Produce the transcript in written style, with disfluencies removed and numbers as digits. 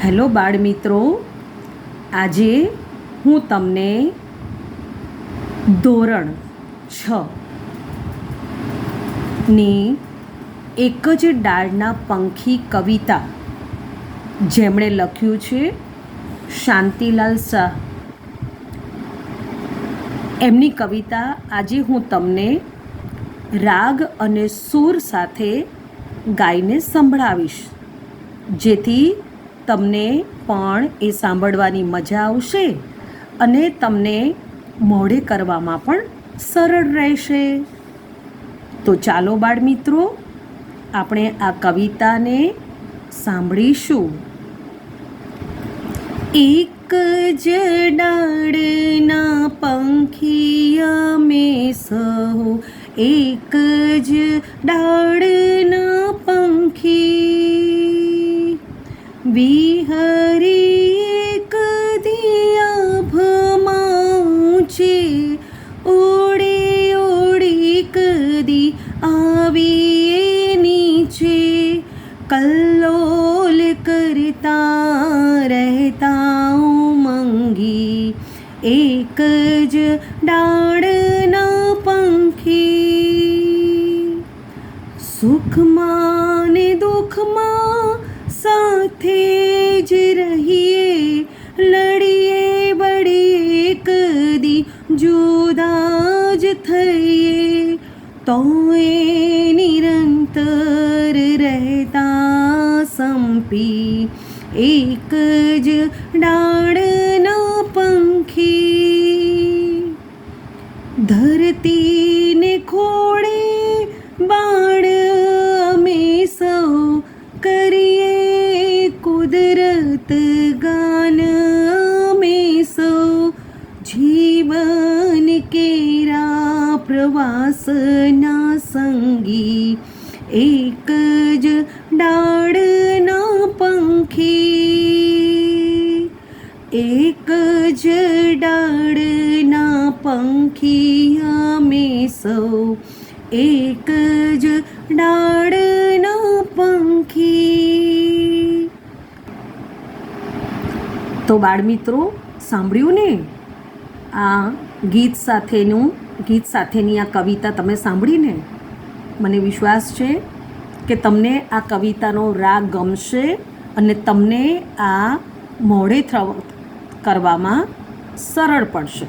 Hello બાળ મિત્રો, આજે હું તમને ધોરણ 6 ની એક જ ડાળના પંખી કવિતા જેમણે લખ્યું છે શાંતિલાલ શાહ, એમની કવિતા આજે હું તમને રાગ અને સૂર સાથે ગાઈને સંભળાવીશ, જેથી તમને પણ એ સાંભળવાની મજા આવશે અને તમને મોઢે કરવામાં પણ સરળ રહેશે. તો ચાલો બાળ મિત્રો, આપણે આ કવિતાને સાંભળીશું. એક જ ડાળના પંખી અમે સહુ, એક જ ડાળના પંખી, વિહરી કદિયા ભમાઉચે, ઓડે ઓડી કદી આવીએ નીચે, કલ્લોલ કરતા રહેતા ઉમંગી, એક જ ડાળના પંખી. સુખમાં ને દુઃખમાં સાથે જ રહીએ, લડીએ બળીએ કદી જુદા જ થઈએ, તો એ નિરંતર રહેતા સંપી, એક જ ડાળના પંખી. ધરતીને ખોળે બાળ અમે સૌ, કરીએ કુદરત ગાન અમે સૌ, જીવન કેરા પ્રવાસના સંગી, એક જ ડાળના પંખી, એક જ ડાળના પંખી અમે સૌ, એક જ ડાળના પંખી. તો બાળ મિત્રો, સાંભળ્યું ને? આ ગીત સાથેની આ કવિતા તમે સાંભળીને? મને વિશ્વાસ છે કે તમને આ કવિતાનો રાગ ગમશે અને તમને આ મોઢે કરવામાં સરળ પડશે.